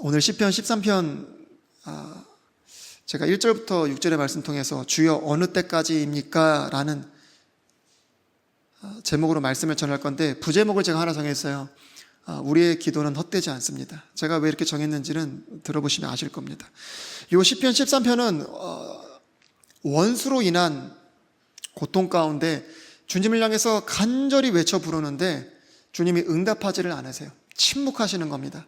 오늘 시편 13편 제가 1절부터 6절의 말씀 통해서 주여 어느 때까지입니까? 라는 제목으로 말씀을 전할 건데, 부제목을 제가 하나 정했어요. 우리의 기도는 헛되지 않습니다. 제가 왜 이렇게 정했는지는 들어보시면 아실 겁니다. 이 시편 13편은 원수로 인한 고통 가운데 주님을 향해서 간절히 외쳐 부르는데 주님이 응답하지를 않으세요. 침묵하시는 겁니다.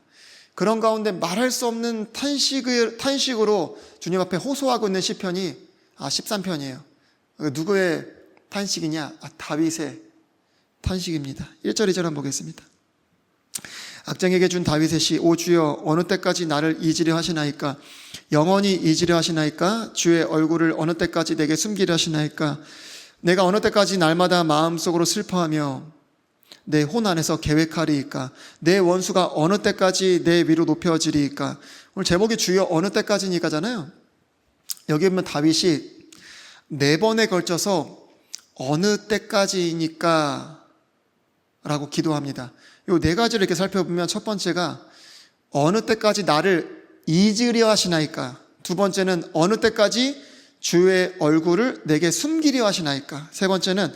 그런 가운데 말할 수 없는 탄식으로 주님 앞에 호소하고 있는 시편이 13편이에요. 누구의 탄식이냐? 다윗의 탄식입니다. 1절 2절 한번 보겠습니다. 악쟁에게 준 다윗의 시. 오 주여 어느 때까지 나를 잊으려 하시나이까? 영원히 잊으려 하시나이까? 주의 얼굴을 어느 때까지 내게 숨기려 하시나이까? 내가 어느 때까지 날마다 마음속으로 슬퍼하며 내 혼 안에서 계획하리이까? 내 원수가 어느 때까지 내 위로 높여지리이까? 오늘 제목이 주여 어느 때까지니까잖아요. 여기 보면 다윗이 4번에 걸쳐서 어느 때까지니까 라고 기도합니다. 이 4가지를 이렇게 살펴보면 첫 번째가 어느 때까지 나를 잊으려 하시나이까? 두 번째는 어느 때까지 주의 얼굴을 내게 숨기려 하시나이까? 세 번째는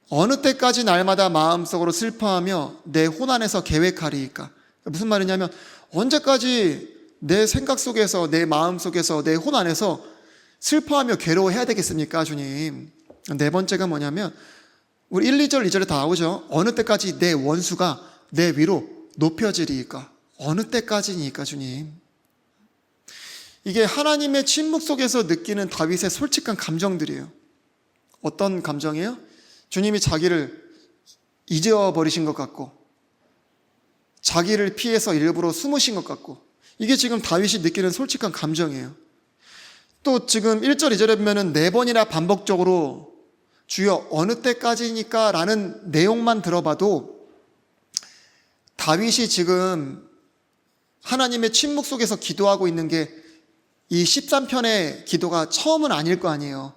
어느 때까지 날마다 마음속으로 슬퍼하며 내 혼 안에서 계획하리이까? 무슨 말이냐면 언제까지 내 생각 속에서, 내 마음 속에서, 내 혼 안에서 슬퍼하며 괴로워해야 되겠습니까, 주님? 네 번째가 뭐냐면 우리 1, 2절, 2절에 다 나오죠. 어느 때까지 내 원수가 내 위로 높여지리이까? 어느 때까지니까, 주님? 이게 하나님의 침묵 속에서 느끼는 다윗의 솔직한 감정들이에요. 어떤 감정이에요? 주님이 자기를 잊어버리신 것 같고, 자기를 피해서 일부러 숨으신 것 같고, 이게 지금 다윗이 느끼는 솔직한 감정이에요. 또 지금 1절, 2절에 보면은 4번이나 반복적으로 주여 어느 때까지니까 라는 내용만 들어봐도 다윗이 지금 하나님의 침묵 속에서 기도하고 있는 게 이 13편의 기도가 처음은 아닐 거 아니에요.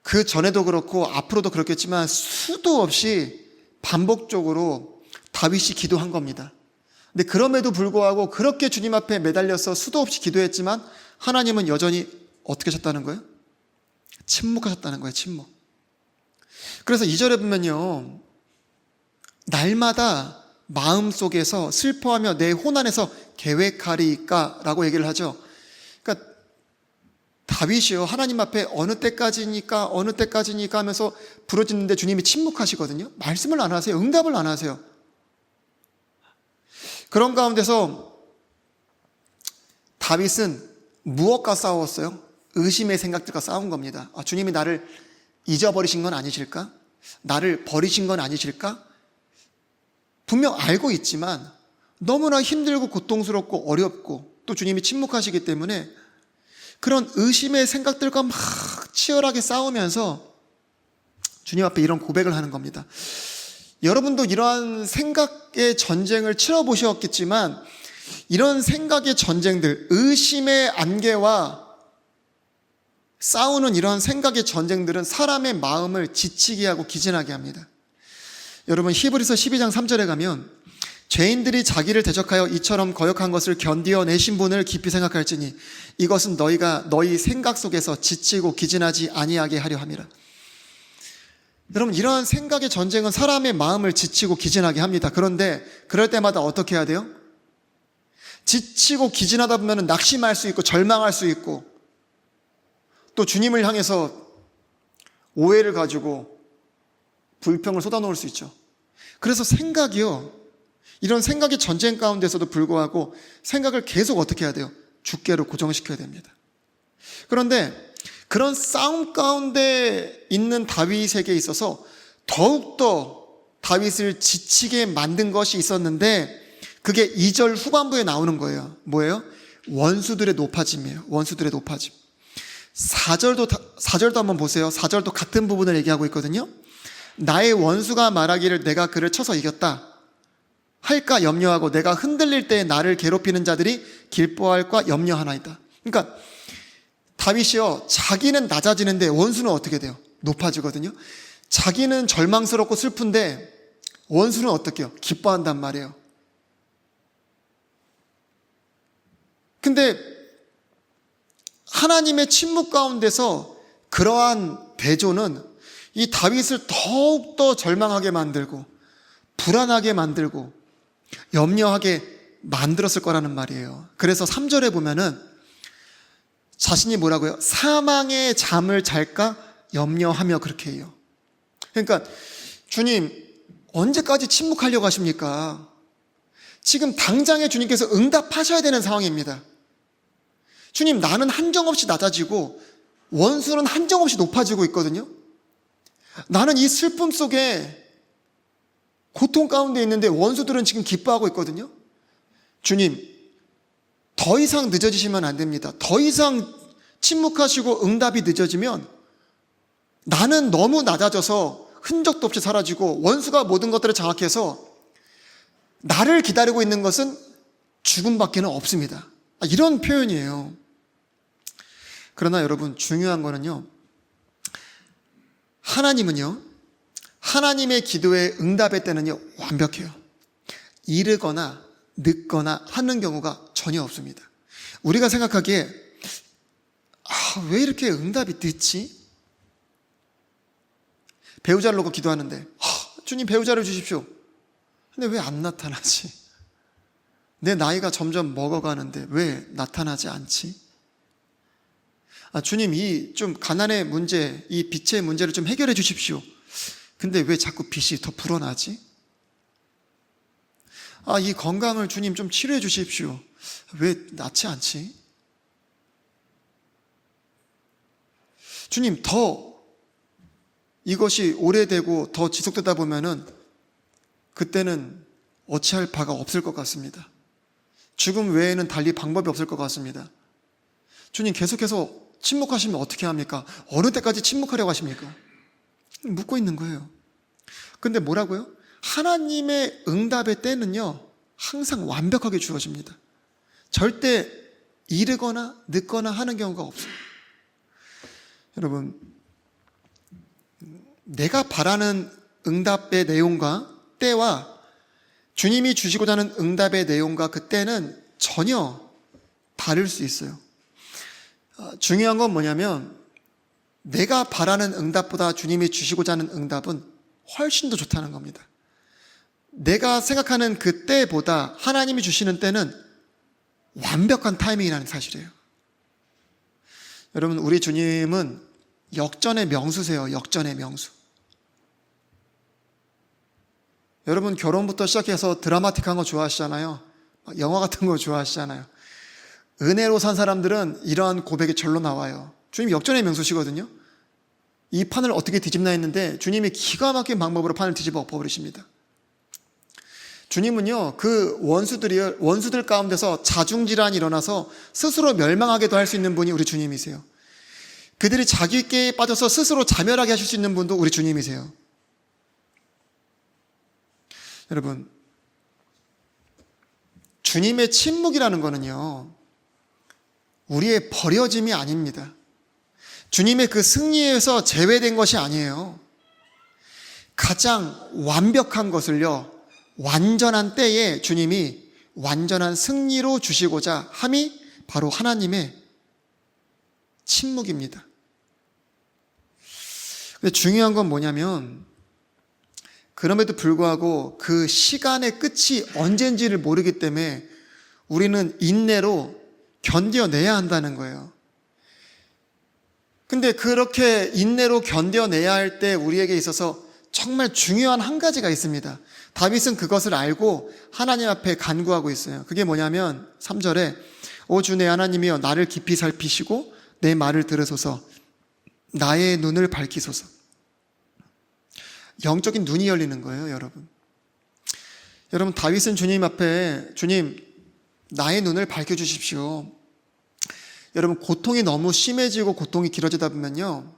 그 전에도 그렇고 앞으로도 그렇겠지만 수도 없이 반복적으로 다윗이 기도한 겁니다. 근데 그럼에도 불구하고 그렇게 주님 앞에 매달려서 수도 없이 기도했지만 하나님은 여전히 어떻게 하셨다는 거예요? 침묵하셨다는 거예요. 침묵. 그래서 2절에 보면요, 날마다 마음속에서 슬퍼하며 내 혼 안에서 계획하리이까? 라고 얘기를 하죠. 그러니까 다윗이요, 하나님 앞에 어느 때까지니까 하면서 부르짖는데 주님이 침묵하시거든요. 말씀을 안 하세요. 응답을 안 하세요. 그런 가운데서 다윗은 무엇과 싸웠어요? 의심의 생각들과 싸운 겁니다. 주님이 나를 잊어버리신 건 아니실까? 나를 버리신 건 아니실까? 분명 알고 있지만 너무나 힘들고 고통스럽고 어렵고 또 주님이 침묵하시기 때문에 그런 의심의 생각들과 막 치열하게 싸우면서 주님 앞에 이런 고백을 하는 겁니다. 여러분도 이러한 생각의 전쟁을 치러보셨겠지만 이런 생각의 전쟁들, 의심의 안개와 싸우는 이러한 생각의 전쟁들은 사람의 마음을 지치게 하고 기진하게 합니다. 여러분, 히브리서 12장 3절에 가면 죄인들이 자기를 대적하여 이처럼 거역한 것을 견디어 내신 분을 깊이 생각할지니 이것은 너희가 너희 생각 속에서 지치고 기진하지 아니하게 하려 함이라. 여러분, 이러한 생각의 전쟁은 사람의 마음을 지치고 기진하게 합니다. 그런데 그럴 때마다 어떻게 해야 돼요? 지치고 기진하다 보면 낙심할 수 있고 절망할 수 있고 또 주님을 향해서 오해를 가지고 불평을 쏟아놓을 수 있죠. 그래서 생각이요, 이런 생각의 전쟁 가운데서도 불구하고 생각을 계속 어떻게 해야 돼요? 주께로 고정시켜야 됩니다. 그런데 그런 싸움 가운데 있는 다윗에게 있어서 더욱더 다윗을 지치게 만든 것이 있었는데 그게 2절 후반부에 나오는 거예요. 뭐예요? 원수들의 높아짐이에요. 원수들의 높아짐. 4절도 한번 보세요. 4절도 같은 부분을 얘기하고 있거든요. 나의 원수가 말하기를 내가 그를 쳐서 이겼다 할까 염려하고 내가 흔들릴 때 나를 괴롭히는 자들이 길보할까 염려하나이다. 그러니까 다윗이요, 자기는 낮아지는데 원수는 어떻게 돼요? 높아지거든요. 자기는 절망스럽고 슬픈데 원수는 어떻게 해요? 기뻐한단 말이에요. 근데 하나님의 침묵 가운데서 그러한 대조는 이 다윗을 더욱더 절망하게 만들고 불안하게 만들고 염려하게 만들었을 거라는 말이에요. 그래서 3절에 보면은 자신이 뭐라고요? 사망의 잠을 잘까 염려하며 그렇게 해요. 그러니까 주님 언제까지 침묵하려고 하십니까? 지금 당장에 주님께서 응답하셔야 되는 상황입니다. 주님, 나는 한정없이 낮아지고 원수는 한정없이 높아지고 있거든요. 나는 이 슬픔 속에 고통 가운데 있는데 원수들은 지금 기뻐하고 있거든요. 주님, 더 이상 늦어지시면 안 됩니다. 더 이상 침묵하시고 응답이 늦어지면 나는 너무 낮아져서 흔적도 없이 사라지고 원수가 모든 것들을 장악해서 나를 기다리고 있는 것은 죽음밖에는 없습니다. 이런 표현이에요. 그러나 여러분, 중요한 거는요, 하나님은요, 하나님의 기도의 응답의 때는요 완벽해요. 이르거나 늦거나 하는 경우가 전혀 없습니다. 우리가 생각하기에 왜 이렇게 응답이 늦지? 배우자를 놓고 기도하는데 주님 배우자를 주십시오. 근데 왜 안 나타나지? 내 나이가 점점 먹어가는데 왜 나타나지 않지? 주님, 이 좀 가난의 문제, 이 빚의 문제를 좀 해결해 주십시오. 근데 왜 자꾸 빚이 더 불어나지? 이 건강을 주님 좀 치료해 주십시오. 왜 낫지 않지? 주님, 더 이것이 오래되고 더 지속되다 보면은 그때는 어찌할 바가 없을 것 같습니다. 죽음 외에는 달리 방법이 없을 것 같습니다. 주님, 계속해서 침묵하시면 어떻게 합니까? 어느 때까지 침묵하려고 하십니까? 묻고 있는 거예요. 근데 뭐라고요? 하나님의 응답의 때는요 항상 완벽하게 주어집니다. 절대 이르거나 늦거나 하는 경우가 없어요. 여러분, 내가 바라는 응답의 내용과 때와 주님이 주시고자 하는 응답의 내용과 그 때는 전혀 다를 수 있어요. 중요한 건 뭐냐면 내가 바라는 응답보다 주님이 주시고자 하는 응답은 훨씬 더 좋다는 겁니다. 내가 생각하는 그 때보다 하나님이 주시는 때는 완벽한 타이밍이라는 사실이에요. 여러분, 우리 주님은 역전의 명수세요. 역전의 명수. 여러분, 결혼부터 시작해서 드라마틱한 거 좋아하시잖아요. 영화 같은 거 좋아하시잖아요. 은혜로 산 사람들은 이러한 고백이 절로 나와요. 주님 역전의 명수시거든요. 이 판을 어떻게 뒤집나 했는데 주님이 기가 막힌 방법으로 판을 뒤집어 엎어버리십니다. 주님은요, 그 원수들 가운데서 자중질환이 일어나서 스스로 멸망하게도 할 수 있는 분이 우리 주님이세요. 그들이 자기께 빠져서 스스로 자멸하게 하실 수 있는 분도 우리 주님이세요. 여러분, 주님의 침묵이라는 거는요 우리의 버려짐이 아닙니다. 주님의 그 승리에서 제외된 것이 아니에요. 가장 완벽한 것을요 완전한 때에 주님이 완전한 승리로 주시고자 함이 바로 하나님의 침묵입니다. 근데 중요한 건 뭐냐면 그럼에도 불구하고 그 시간의 끝이 언젠지를 모르기 때문에 우리는 인내로 견뎌내야 한다는 거예요. 근데 그렇게 인내로 견뎌내야 할 때 우리에게 있어서 정말 중요한 한 가지가 있습니다. 다윗은 그것을 알고 하나님 앞에 간구하고 있어요. 그게 뭐냐면 3절에 오 주 내 하나님이여 나를 깊이 살피시고 내 말을 들으소서 나의 눈을 밝히소서. 영적인 눈이 열리는 거예요, 여러분. 여러분, 다윗은 주님 앞에 주님 나의 눈을 밝혀주십시오. 여러분, 고통이 너무 심해지고 고통이 길어지다 보면요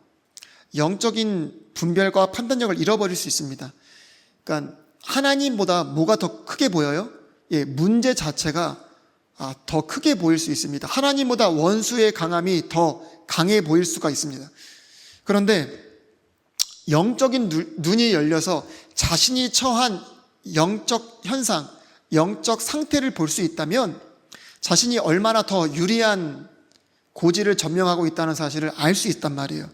영적인 분별과 판단력을 잃어버릴 수 있습니다. 그러니까 하나님보다 뭐가 더 크게 보여요? 문제 자체가 더 크게 보일 수 있습니다. 하나님보다 원수의 강함이 더 강해 보일 수가 있습니다. 그런데 영적인 눈이 열려서 자신이 처한 영적 현상, 영적 상태를 볼 수 있다면 자신이 얼마나 더 유리한 고지를 점령하고 있다는 사실을 알 수 있단 말이에요.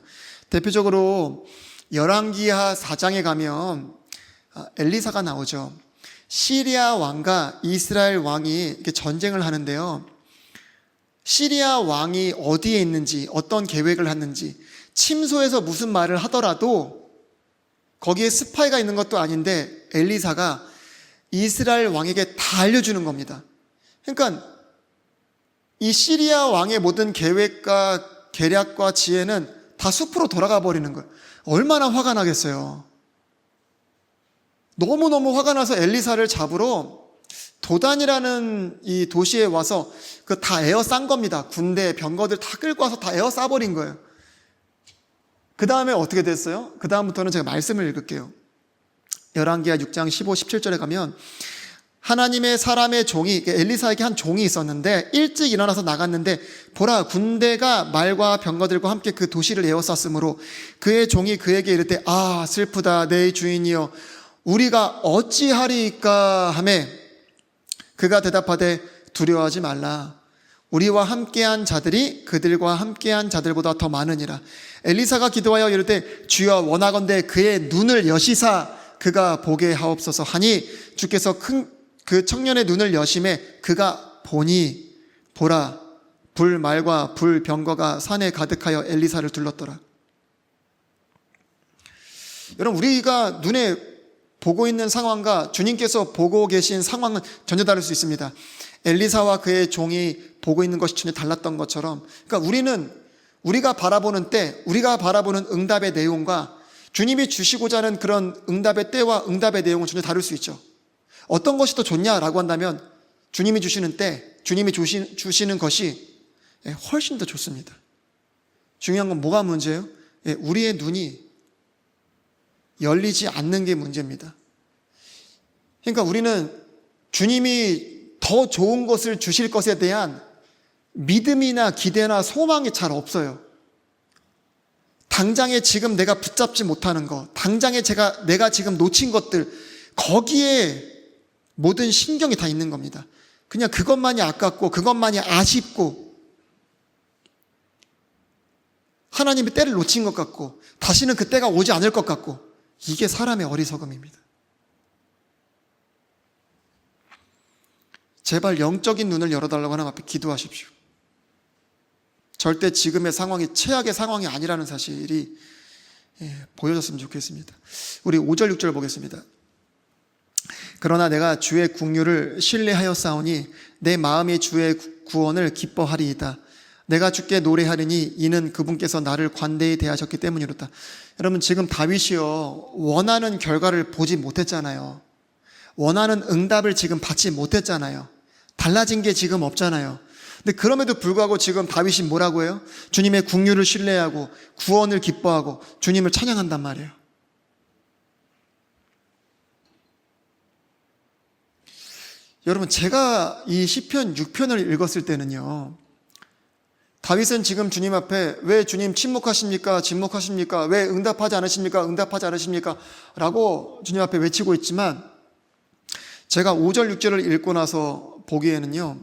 대표적으로 열왕기하 4장에 가면 엘리사가 나오죠. 시리아 왕과 이스라엘 왕이 이렇게 전쟁을 하는데요. 시리아 왕이 어디에 있는지, 어떤 계획을 하는지, 침소에서 무슨 말을 하더라도 거기에 스파이가 있는 것도 아닌데 엘리사가 이스라엘 왕에게 다 알려주는 겁니다. 그러니까 이 시리아 왕의 모든 계획과 계략과 지혜는 다 숲으로 돌아가 버리는 거예요. 얼마나 화가 나겠어요. 너무너무 화가 나서 엘리사를 잡으러 도단이라는 이 도시에 와서 그 다 에워싼 겁니다. 군대, 병거들 다 끌고 와서 다 에워싸버린 거예요. 그 다음에 어떻게 됐어요? 그 다음부터는 제가 말씀을 읽을게요. 열왕기하 6장 15, 17절에 가면 하나님의 사람의 종이, 엘리사에게 한 종이 있었는데 일찍 일어나서 나갔는데 보라, 군대가 말과 병거들과 함께 그 도시를 에워쌌으므로 그의 종이 그에게 이르되 아 슬프다 내 주인이여 우리가 어찌하리이까 하매 그가 대답하되 두려워하지 말라 우리와 함께한 자들이 그들과 함께한 자들보다 더 많으니라. 엘리사가 기도하여 이르되 주여 원하건대 그의 눈을 여시사 그가 보게 하옵소서 하니 주께서 그 청년의 눈을 여심해 그가 보니 보라 불말과 불병거가 산에 가득하여 엘리사를 둘렀더라. 여러분 우리가 눈에 보고 있는 상황과 주님께서 보고 계신 상황은 전혀 다를 수 있습니다. 엘리사와 그의 종이 보고 있는 것이 전혀 달랐던 것처럼, 그러니까 우리가 바라보는 때, 우리가 바라보는 응답의 내용과 주님이 주시고자 하는 그런 응답의 때와 응답의 내용은 전혀 다를 수 있죠. 어떤 것이 더 좋냐라고 한다면 주님이 주시는 때, 주님이 주시는 것이 훨씬 더 좋습니다. 중요한 건 뭐가 문제예요? 우리의 눈이 열리지 않는 게 문제입니다. 그러니까 우리는 주님이 더 좋은 것을 주실 것에 대한 믿음이나 기대나 소망이 잘 없어요. 당장에 지금 내가 붙잡지 못하는 것, 당장에 내가 지금 놓친 것들, 거기에 모든 신경이 다 있는 겁니다. 그냥 그것만이 아깝고 그것만이 아쉽고 하나님의 때를 놓친 것 같고 다시는 그 때가 오지 않을 것 같고, 이게 사람의 어리석음입니다. 제발 영적인 눈을 열어달라고 하나님 앞에 기도하십시오. 절대 지금의 상황이 최악의 상황이 아니라는 사실이 보여졌으면 좋겠습니다. 우리 5절 6절 보겠습니다. 그러나 내가 주의 국류를 신뢰하였사오니 내 마음이 주의 구원을 기뻐하리이다. 내가 주께 노래하리니 이는 그분께서 나를 관대히 대하셨기 때문이로다. 여러분 지금 다윗이요 원하는 결과를 보지 못했잖아요. 원하는 응답을 지금 받지 못했잖아요. 달라진 게 지금 없잖아요. 근데 그럼에도 불구하고 지금 다윗이 뭐라고 해요? 주님의 국류를 신뢰하고 구원을 기뻐하고 주님을 찬양한단 말이에요. 여러분 제가 이 시편 6편을 읽었을 때는요, 다윗은 지금 주님 앞에 왜 주님 침묵하십니까? 침묵하십니까? 왜 응답하지 않으십니까? 응답하지 않으십니까? 라고 주님 앞에 외치고 있지만, 제가 5절 6절을 읽고 나서 보기에는요,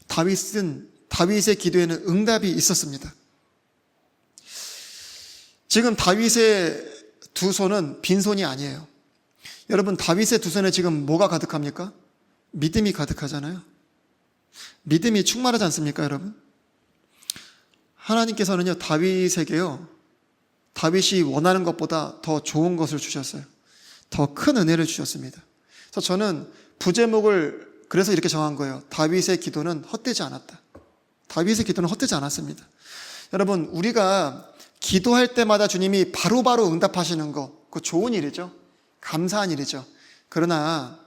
다윗의 기도에는 응답이 있었습니다. 지금 다윗의 두 손은 빈손이 아니에요. 여러분 다윗의 두 손에 지금 뭐가 가득합니까? 믿음이 가득하잖아요. 믿음이 충만하지 않습니까, 여러분? 하나님께서는요, 다윗에게요, 다윗이 원하는 것보다 더 좋은 것을 주셨어요. 더 큰 은혜를 주셨습니다. 그래서 저는 부제목을 그래서 이렇게 정한 거예요. 다윗의 기도는 헛되지 않았다. 다윗의 기도는 헛되지 않았습니다. 여러분, 우리가 기도할 때마다 주님이 바로바로 응답하시는 거, 그거 좋은 일이죠. 감사한 일이죠. 그러나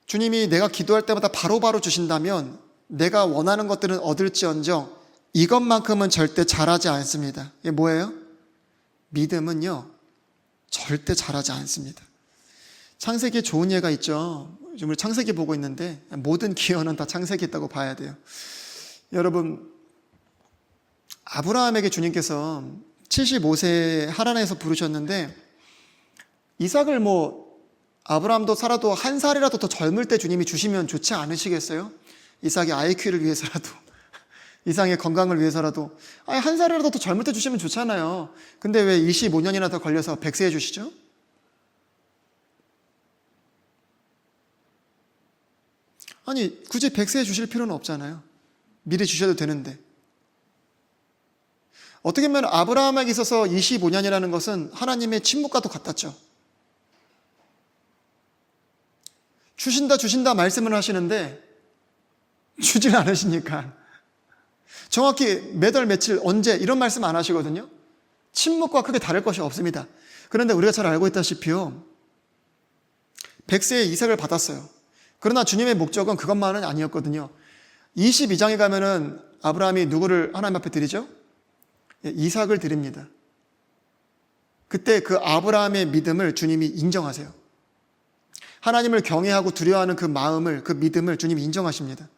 주님이 내가 기도할 때마다 바로바로 주신다면 내가 원하는 것들은 얻을지언정 이것만큼은 절대 잘하지 않습니다. 이게 뭐예요? 믿음은요, 절대 잘하지 않습니다. 창세기에 좋은 예가 있죠. 요즘 우리 창세기 보고 있는데 모든 기원은 다 창세기에 있다고 봐야 돼요. 여러분, 아브라함에게 주님께서 75세 하란에서 부르셨는데 이삭을 아브라함도 사라도 한 살이라도 더 젊을 때 주님이 주시면 좋지 않으시겠어요? 이삭의 IQ를 위해서라도, 이삭의 건강을 위해서라도, 한 살이라도 더 젊을 때 주시면 좋잖아요. 근데 왜 25년이나 더 걸려서 100세에 주시죠? 아니, 굳이 100세에 주실 필요는 없잖아요. 미리 주셔도 되는데. 어떻게 보면 아브라함에게 있어서 25년이라는 것은 하나님의 침묵과도 같았죠. 주신다 말씀을 하시는데 주질 않으시니까 정확히 몇 월 며칠 언제 이런 말씀 안 하시거든요. 침묵과 크게 다를 것이 없습니다. 그런데 우리가 잘 알고 있다시피요, 100세에 이삭을 받았어요. 그러나 주님의 목적은 그것만은 아니었거든요. 22장에 가면은 아브라함이 누구를 하나님 앞에 드리죠? 이삭을 드립니다. 그때 그 아브라함의 믿음을 주님이 인정하세요. 하나님을 경외하고 두려워하는 그 마음을, 그 믿음을 주님이 인정하십니다.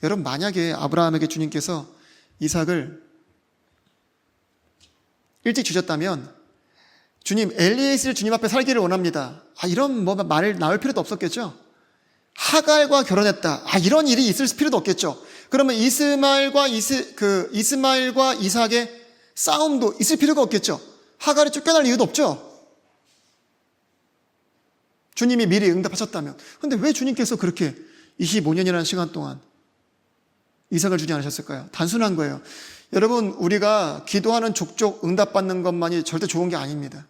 여러분, 만약에 아브라함에게 주님께서 이삭을 일찍 주셨다면 주님, 엘리에셀 주님 앞에 살기를 원합니다. 이런 말을 나올 필요도 없었겠죠? 하갈과 결혼했다. 이런 일이 있을 필요도 없겠죠. 그러면 이스마엘과 이삭의 싸움도 있을 필요가 없겠죠. 하갈이 쫓겨날 이유도 없죠. 주님이 미리 응답하셨다면. 그런데 왜 주님께서 그렇게 25년이라는 시간 동안 이삭을 주지 않으셨을까요? 단순한 거예요. 여러분, 우리가 기도하는 족족 응답받는 것만이 절대 좋은 게 아닙니다.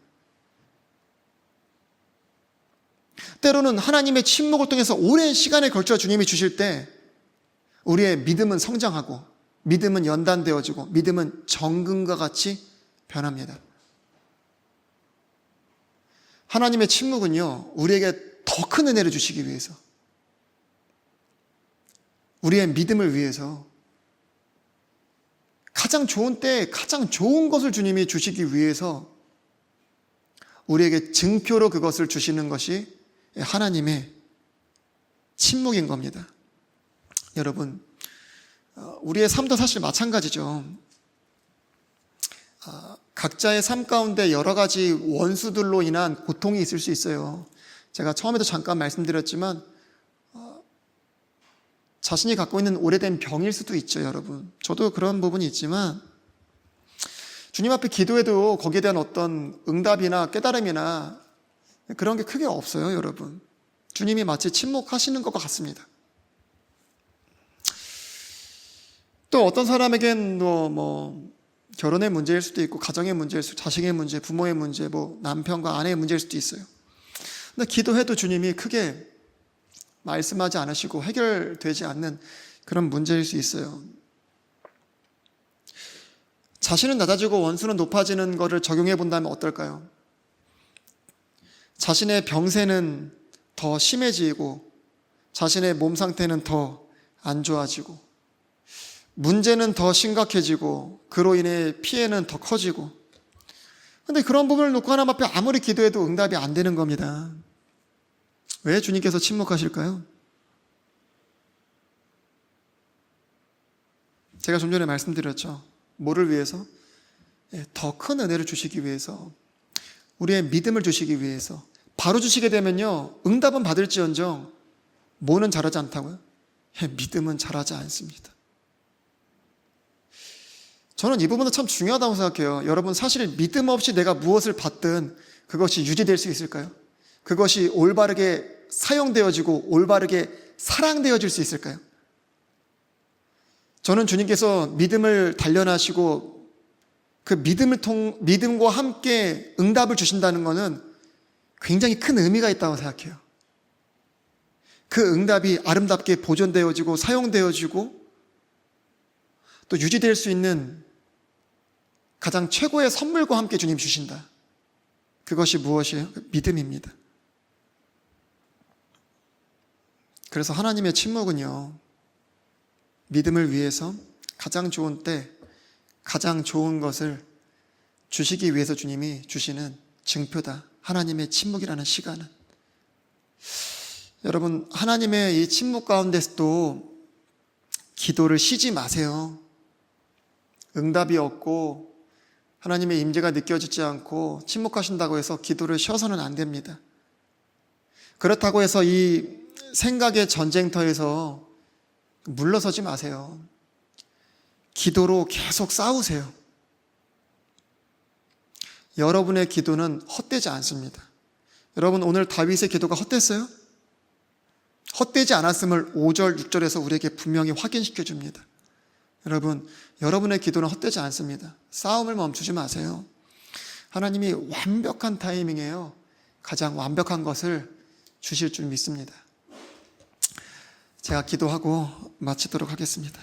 때로는 하나님의 침묵을 통해서 오랜 시간에 걸쳐 주님이 주실 때 우리의 믿음은 성장하고, 믿음은 연단되어지고, 믿음은 정금과 같이 변합니다. 하나님의 침묵은요, 우리에게 더 큰 은혜를 주시기 위해서, 우리의 믿음을 위해서, 가장 좋은 때에 가장 좋은 것을 주님이 주시기 위해서 우리에게 증표로 그것을 주시는 것이 하나님의 침묵인 겁니다. 여러분, 우리의 삶도 사실 마찬가지죠. 각자의 삶 가운데 여러 가지 원수들로 인한 고통이 있을 수 있어요. 제가 처음에도 잠깐 말씀드렸지만 자신이 갖고 있는 오래된 병일 수도 있죠, 여러분. 저도 그런 부분이 있지만 주님 앞에 기도해도 거기에 대한 어떤 응답이나 깨달음이나 그런 게 크게 없어요, 여러분. 주님이 마치 침묵하시는 것과 같습니다. 또 어떤 사람에겐 결혼의 문제일 수도 있고, 가정의 문제일 수도 있고, 자식의 문제, 부모의 문제, 남편과 아내의 문제일 수도 있어요. 근데 기도해도 주님이 크게 말씀하지 않으시고 해결되지 않는 그런 문제일 수 있어요. 자신은 낮아지고 원수는 높아지는 것을 적용해 본다면 어떨까요? 자신의 병세는 더 심해지고 자신의 몸 상태는 더 안 좋아지고 문제는 더 심각해지고 그로 인해 피해는 더 커지고, 근데 그런 부분을 놓고 하나님 앞에 아무리 기도해도 응답이 안 되는 겁니다. 왜 주님께서 침묵하실까요? 제가 좀 전에 말씀드렸죠. 뭐를 위해서? 더 큰 은혜를 주시기 위해서, 우리의 믿음을 주시기 위해서. 바로 주시게 되면요, 응답은 받을지언정 뭐는 잘하지 않다고요? 믿음은 잘하지 않습니다. 저는 이 부분도 참 중요하다고 생각해요. 여러분, 사실 믿음 없이 내가 무엇을 받든 그것이 유지될 수 있을까요? 그것이 올바르게 사용되어지고 올바르게 사랑되어질 수 있을까요? 저는 주님께서 믿음을 단련하시고 그 믿음과 함께 응답을 주신다는 것은 굉장히 큰 의미가 있다고 생각해요. 그 응답이 아름답게 보존되어지고 사용되어지고 또 유지될 수 있는 가장 최고의 선물과 함께 주님 주신다. 그것이 무엇이에요? 믿음입니다. 그래서 하나님의 침묵은요, 믿음을 위해서 가장 좋은 때 가장 좋은 것을 주시기 위해서 주님이 주시는 증표다. 하나님의 침묵이라는 시간은. 여러분, 하나님의 이 침묵 가운데서도 기도를 쉬지 마세요. 응답이 없고 하나님의 임재가 느껴지지 않고 침묵하신다고 해서 기도를 쉬어서는 안 됩니다. 그렇다고 해서 이 생각의 전쟁터에서 물러서지 마세요. 기도로 계속 싸우세요. 여러분의 기도는 헛되지 않습니다. 여러분, 오늘 다윗의 기도가 헛됐어요? 헛되지 않았음을 5절, 6절에서 우리에게 분명히 확인시켜 줍니다. 여러분, 여러분의 기도는 헛되지 않습니다. 싸움을 멈추지 마세요. 하나님이 완벽한 타이밍에요, 가장 완벽한 것을 주실 줄 믿습니다. 제가 기도하고 마치도록 하겠습니다.